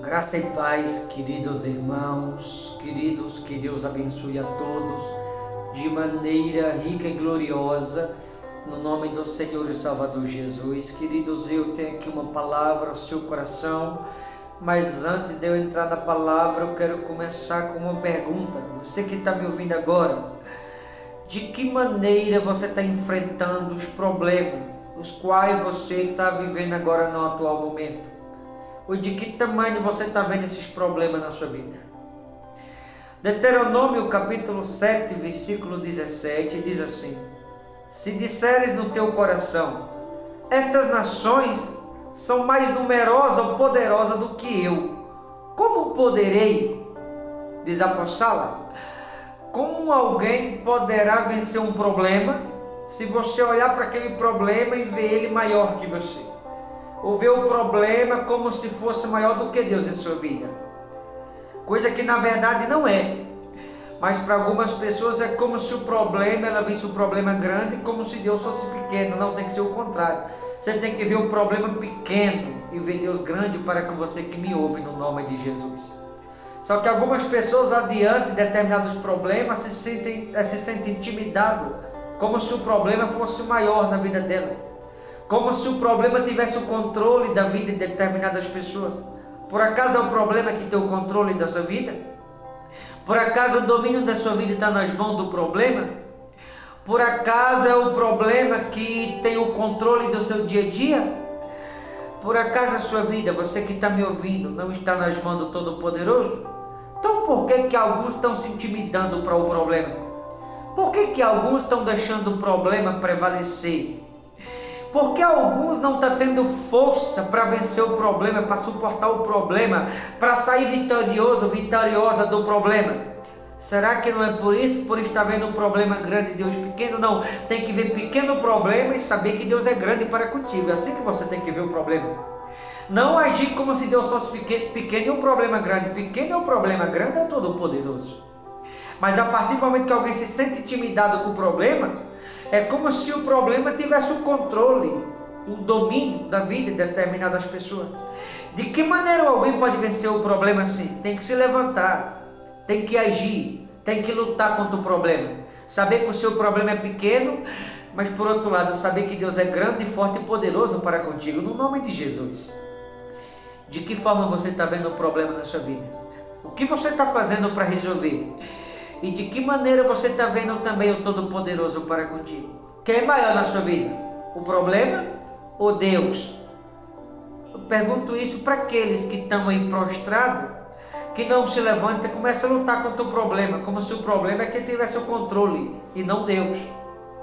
Graça e paz, queridos irmãos, queridos, que Deus abençoe a todos de maneira rica e gloriosa, no nome do Senhor e Salvador Jesus. Queridos, eu tenho aqui uma palavra ao seu coração, mas antes de eu entrar na palavra, eu quero começar com uma pergunta. Você que está me ouvindo agora, de que maneira você está enfrentando os problemas, os quais você está vivendo agora no atual momento? Ou de que tamanho você está vendo esses problemas na sua vida? Deuteronômio capítulo 7, versículo 17, diz assim: se disseres no teu coração, estas nações são mais numerosas ou poderosas do que eu, como poderei desapossá-la? Como alguém poderá vencer um problema se você olhar para aquele problema e ver ele maior que você? Ou ver o problema como se fosse maior do que Deus em sua vida? Coisa que na verdade não é. Mas para algumas pessoas é como se o problema, ela visse o problema grande, como se Deus fosse pequeno. Não, tem que ser o contrário. Você tem que ver o problema pequeno e ver Deus grande, para que você que me ouve no nome de Jesus. Só que algumas pessoas adiante de determinados problemas se sentem intimidados, como se o problema fosse maior na vida dela. Como se o problema tivesse o controle da vida de determinadas pessoas. Por acaso é o problema que tem o controle da sua vida? Por acaso o domínio da sua vida está nas mãos do problema? Por acaso é o problema que tem o controle do seu dia a dia? Por acaso a sua vida, você que está me ouvindo, não está nas mãos do Todo-Poderoso? Então por que alguns estão se intimidando para o problema? Por que alguns estão deixando o problema prevalecer? Porque alguns não estão tendo força para vencer o problema, para suportar o problema, para sair vitoriosa do problema. Será que não é por isso, por estar vendo um problema grande e Deus pequeno? Não, tem que ver pequeno problema e saber que Deus é grande para contigo. É assim que você tem que ver o problema. Não agir como se Deus fosse pequeno e um problema grande. Pequeno é um problema, grande é o Todo-Poderoso. Mas a partir do momento que alguém se sente intimidado com o problema, é como se o problema tivesse o controle, o domínio da vida de determinadas pessoas. De que maneira alguém pode vencer o problema assim? Tem que se levantar, tem que agir, tem que lutar contra o problema. Saber que o seu problema é pequeno, mas por outro lado, saber que Deus é grande, forte e poderoso para contigo, no nome de Jesus. De que forma você está vendo o problema na sua vida? O que você está fazendo para resolver? E de que maneira você está vendo também o Todo-Poderoso para contigo? Quem é maior na sua vida? O problema ou Deus? Eu pergunto isso para aqueles que estão aí prostrados, que não se levantam e começam a lutar contra o problema, como se o problema é que tivesse o controle e não Deus.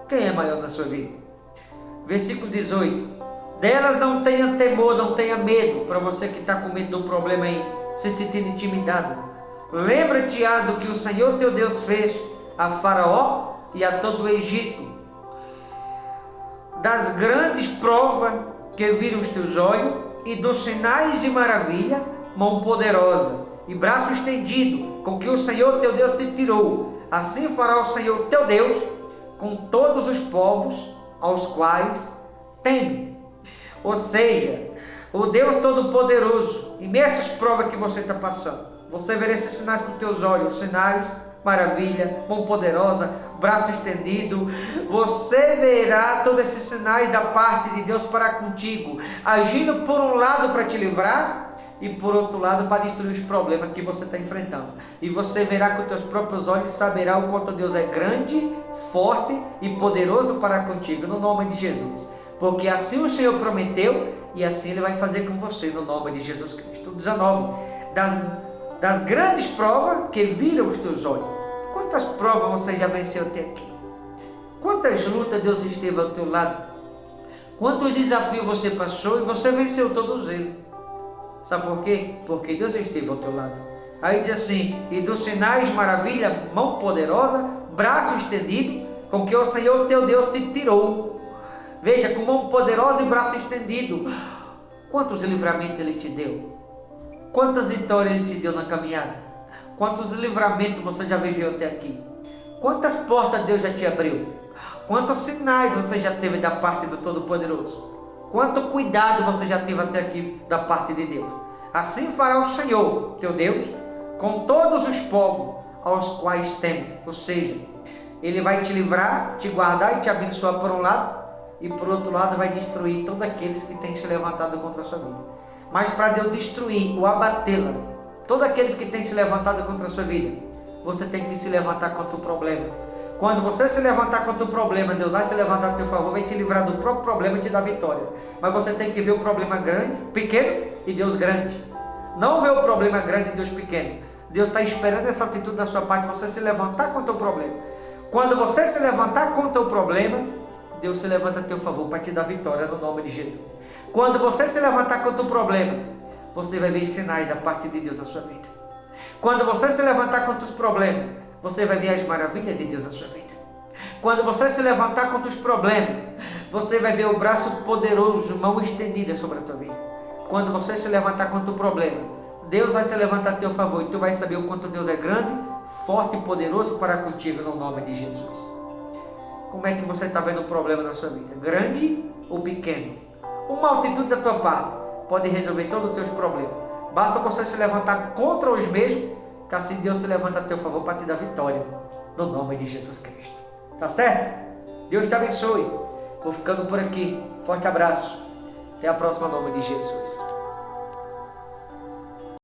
Quem é maior na sua vida? Versículo 18. Delas não tenha temor, não tenha medo, para você que está com medo do problema aí, se sentindo intimidado. Lembra-te-ás do que o Senhor teu Deus fez a Faraó e a todo o Egito, das grandes provas que viram os teus olhos, e dos sinais de maravilha, mão poderosa e braço estendido, com que o Senhor teu Deus te tirou. Assim fará o Senhor teu Deus com todos os povos aos quais teme. Ou seja, o Deus Todo-Poderoso, e nessas provas que você está passando, você verá esses sinais com teus olhos, sinais, maravilha, mão poderosa, braço estendido. Você verá todos esses sinais da parte de Deus para contigo, agindo por um lado para te livrar e por outro lado para destruir os problemas que você está enfrentando. E você verá com teus próprios olhos, saberá o quanto Deus é grande, forte e poderoso para contigo, no nome de Jesus. Porque assim o Senhor prometeu e assim Ele vai fazer com você, no nome de Jesus Cristo. 19. Das grandes provas que viram os teus olhos. Quantas provas você já venceu até aqui? Quantas lutas Deus esteve ao teu lado? Quantos desafios você passou e você venceu todos eles? Sabe por quê? Porque Deus esteve ao teu lado. Aí diz assim: e dos sinais, maravilha, mão poderosa, braço estendido, com que o Senhor teu Deus te tirou. Veja, com mão poderosa e braço estendido. Quantos livramentos Ele te deu? Quantas vitórias Ele te deu na caminhada? Quantos livramentos você já viveu até aqui? Quantas portas Deus já te abriu? Quantos sinais você já teve da parte do Todo-Poderoso? Quanto cuidado você já teve até aqui da parte de Deus? Assim fará o Senhor, teu Deus, com todos os povos aos quais temes. Ou seja, Ele vai te livrar, te guardar e te abençoar por um lado, e por outro lado vai destruir todos aqueles que têm se levantado contra a sua vida. Mas para Deus destruir ou abatê-la, todos aqueles que têm se levantado contra a sua vida, você tem que se levantar contra o problema. Quando você se levantar contra o problema, Deus vai se levantar a teu favor, vai te livrar do próprio problema e te dar vitória. Mas você tem que ver o problema grande, pequeno e Deus grande. Não ver o problema grande e Deus pequeno. Deus está esperando essa atitude da sua parte, você se levantar contra o problema. Quando você se levantar contra o problema, Deus se levanta a teu favor para te dar vitória no nome de Jesus. Quando você se levantar contra o problema, você vai ver sinais da parte de Deus na sua vida. Quando você se levantar contra os problemas, você vai ver as maravilhas de Deus na sua vida. Quando você se levantar contra os problemas, você vai ver o braço poderoso, mão estendida sobre a tua vida. Quando você se levantar contra o problema, Deus vai se levantar a teu favor e tu vai saber o quanto Deus é grande, forte e poderoso para contigo no nome de Jesus. Como é que você está vendo o problema na sua vida? Grande ou pequeno? Uma atitude da tua parte pode resolver todos os teus problemas. Basta você se levantar contra os mesmos, que assim Deus se levanta a teu favor para te dar vitória, no nome de Jesus Cristo. Tá certo? Deus te abençoe. Vou ficando por aqui. Forte abraço. Até a próxima, em nome de Jesus.